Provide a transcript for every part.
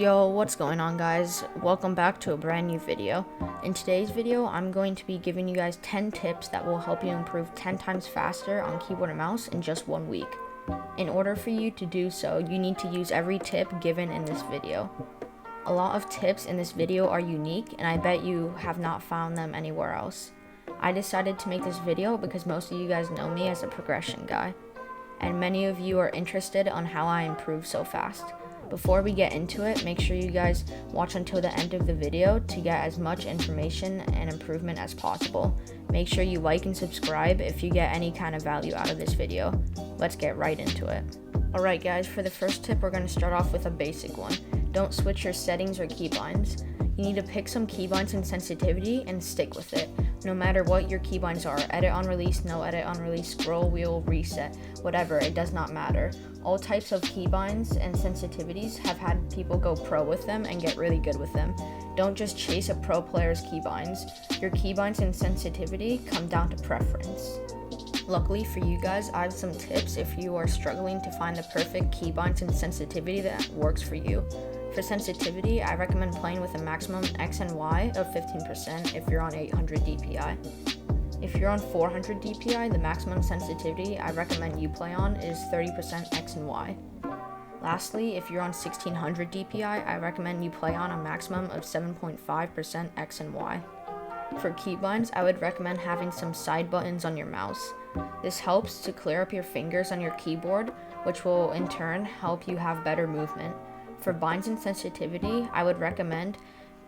Yo, what's going on, guys? Welcome back to a brand new video. In today's video, I'm going to be giving you guys 10 tips that will help you improve 10 times faster on keyboard and mouse in just 1 week. In order for you to do so, you need to use every tip given in this video. A lot of tips in this video are unique, and I bet you have not found them anywhere else. I decided to make this video because most of you guys know me as a progression guy, and many of you are interested on how I improve so fast. Before we get into it, make sure you guys watch until the end of the video to get as much information and improvement as possible. Make sure you like and subscribe if you get any kind of value out of this video. Let's get right into it. Alright guys, for the first tip, we're going to start off with a basic one. Don't switch your settings or keybinds. You need to pick some keybinds and sensitivity and stick with it. No matter what your keybinds are, edit on release, no edit on release, scroll wheel, reset, whatever, it does not matter. All types of keybinds and sensitivities have had people go pro with them and get really good with them. Don't just chase a pro player's keybinds. Your keybinds and sensitivity come down to preference. Luckily for you guys, I have some tips if you are struggling to find the perfect keybinds and sensitivity that works for you. For sensitivity, I recommend playing with a maximum X and Y of 15% if you're on 800 DPI. If you're on 400 DPI, the maximum sensitivity I recommend you play on is 30% X and Y. Lastly, if you're on 1600 DPI, I recommend you play on a maximum of 7.5% X and Y. For keybinds, I would recommend having some side buttons on your mouse. This helps to clear up your fingers on your keyboard, which will in turn help you have better movement. For binds and sensitivity, I would recommend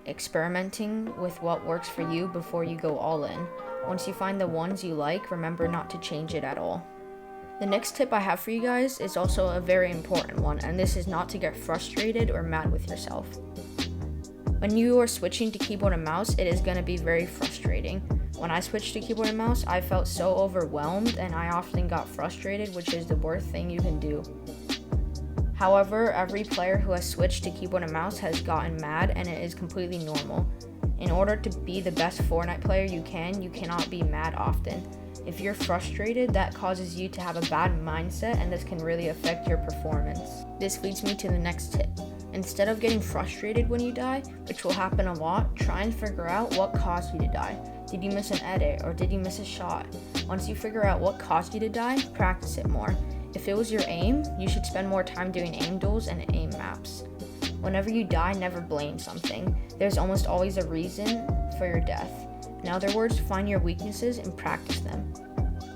experimenting with what works for you before you go all in. Once you find the ones you like, remember not to change it at all. The next tip I have for you guys is also a very important one, and this is not to get frustrated or mad with yourself. When you are switching to keyboard and mouse, it is going to be very frustrating. When I switched to keyboard and mouse, I felt so overwhelmed and I often got frustrated, which is the worst thing you can do. However, every player who has switched to keyboard and mouse has gotten mad, and it is completely normal. In order to be the best Fortnite player you cannot be mad often. If you're frustrated, that causes you to have a bad mindset, and this can really affect your performance. This leads me to the next tip. Instead of getting frustrated when you die, which will happen a lot, try and figure out what caused you to die. Did you miss an edit, or did you miss a shot? Once you figure out what caused you to die, practice it more. If it was your aim, you should spend more time doing aim duels and aim maps. Whenever you die, never blame something. There's almost always a reason for your death. In other words, find your weaknesses and practice them.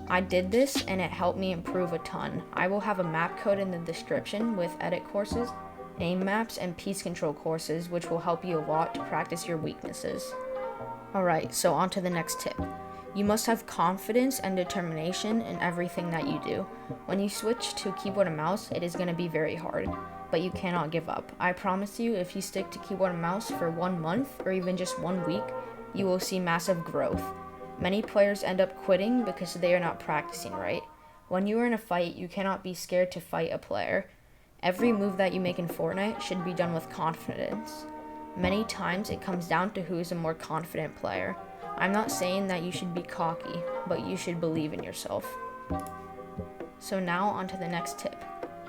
I did this and it helped me improve a ton. I will have a map code in the description with edit courses, aim maps, and piece control courses, which will help you a lot to practice your weaknesses. Alright, so on to the next tip. You must have confidence and determination in everything that you do. When you switch to keyboard and mouse, it is going to be very hard, but you cannot give up. I promise you, if you stick to keyboard and mouse for 1 month or even just 1 week, you will see massive growth. Many players end up quitting because they are not practicing right. When you are in a fight, you cannot be scared to fight a player. Every move that you make in Fortnite should be done with confidence. Many times it comes down to who is a more confident player. I'm not saying that you should be cocky, but you should believe in yourself. So now on to the next tip.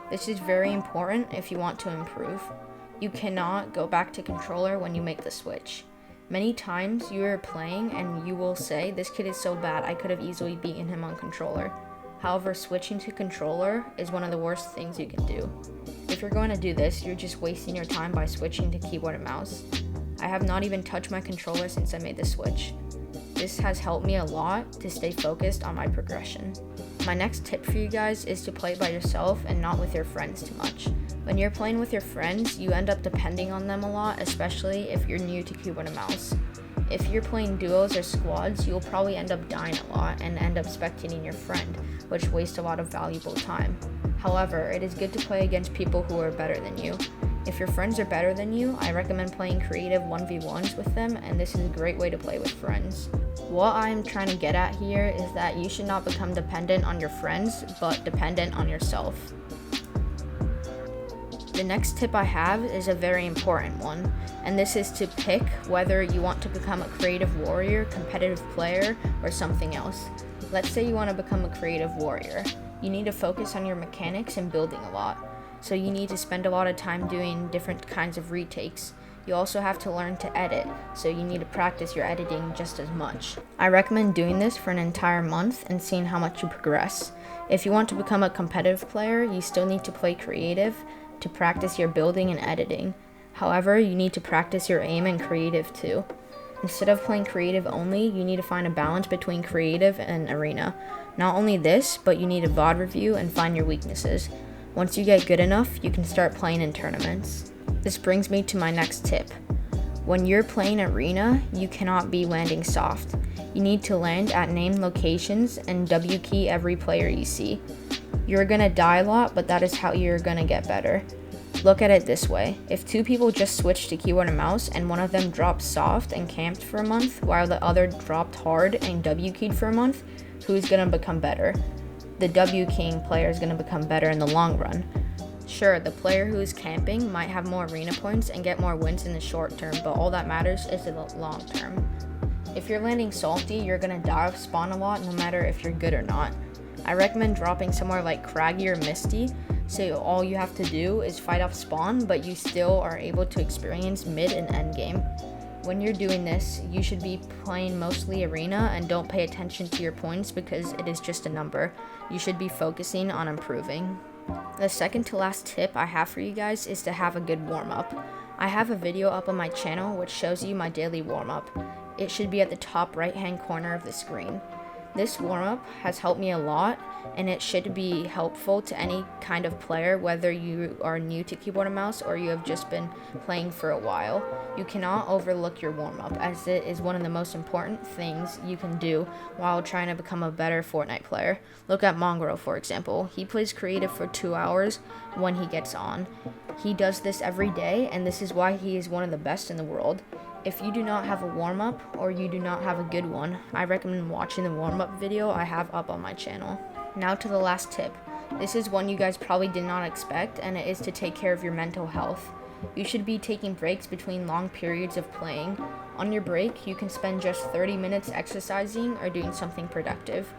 This is very important if you want to improve. You cannot go back to controller when you make the switch. Many times you are playing and you will say, this kid is so bad, I could have easily beaten him on controller. However, switching to controller is one of the worst things you can do. If you're going to do this, you're just wasting your time by switching to keyboard and mouse. I have not even touched my controller since I made the switch. This has helped me a lot to stay focused on my progression. My next tip for you guys is to play by yourself and not with your friends too much. When you're playing with your friends, you end up depending on them a lot, especially if you're new to keyboard and mouse. If you're playing duos or squads, you'll probably end up dying a lot and end up spectating your friend, which wastes a lot of valuable time. However, it is good to play against people who are better than you. If your friends are better than you, I recommend playing creative 1v1s with them, and this is a great way to play with friends. What I'm trying to get at here is that you should not become dependent on your friends, but dependent on yourself. The next tip I have is a very important one, and this is to pick whether you want to become a creative warrior, competitive player, or something else. Let's say you want to become a creative warrior. You need to focus on your mechanics and building a lot. so you need to spend a lot of time doing different kinds of retakes. You also have to learn to edit, so you need to practice your editing just as much. I recommend doing this for an entire month and seeing how much you progress. If you want to become a competitive player, you still need to play creative to practice your building and editing. However, you need to practice your aim and creative too. Instead of playing creative only, you need to find a balance between creative and arena. Not only this, but you need a VOD review and find your weaknesses. Once you get good enough, you can start playing in tournaments. This brings me to my next tip. When you're playing arena, you cannot be landing soft. You need to land at named locations and W key every player you see. You're gonna die a lot, but that is how you're gonna get better. Look at it this way. If two people just switched to keyboard and mouse and one of them dropped soft and camped for a month while the other dropped hard and W keyed for a month, who's gonna become better? The W keying player is gonna become better in the long run. Sure, the player who is camping might have more arena points and get more wins in the short term, but all that matters is in the long term. If you're landing salty, you're gonna die off spawn a lot no matter if you're good or not. I recommend dropping somewhere like Craggy or Misty, so all you have to do is fight off spawn, but you still are able to experience mid and end game. When you're doing this, you should be playing mostly arena and don't pay attention to your points because it is just a number. You should be focusing on improving. The second to last tip I have for you guys is to have a good warm-up. I have a video up on my channel which shows you my daily warm-up. It should be at the top right hand corner of the screen. This warm-up has helped me a lot, and it should be helpful to any kind of player, whether you are new to keyboard and mouse or you have just been playing for a while. You cannot overlook your warm-up, as it is one of the most important things you can do while trying to become a better Fortnite player. Look at Mongrel, for example. He plays creative for 2 hours when he gets on. He does this every day, and this is why he is one of the best in the world. If you do not have a warm-up or you do not have a good one, I recommend watching the warm-up video I have up on my channel. Now to the last tip. This is one you guys probably did not expect, and it is to take care of your mental health. You should be taking breaks between long periods of playing. On your break, you can spend just 30 minutes exercising or doing something productive.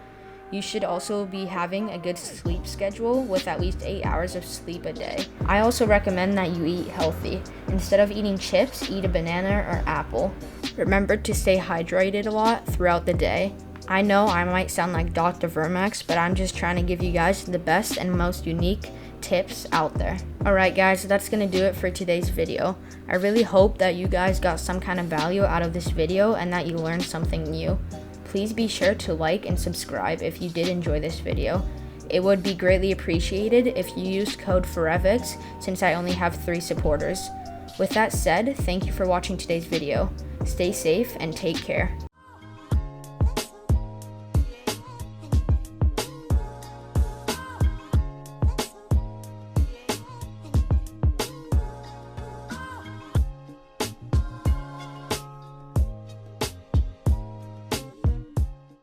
You should also be having a good sleep schedule with at least 8 hours of sleep a day. I also recommend that you eat healthy. Instead of eating chips, eat a banana or apple. Remember to stay hydrated a lot throughout the day. I know I might sound like Dr. Vermax, but I'm just trying to give you guys the best and most unique tips out there. Alright guys, that's gonna do it for today's video. I really hope that you guys got some kind of value out of this video and that you learned something new. Please be sure to like and subscribe if you did enjoy this video. It would be greatly appreciated if you used code FOREVIX, since I only have 3 supporters. With that said, thank you for watching today's video. Stay safe and take care.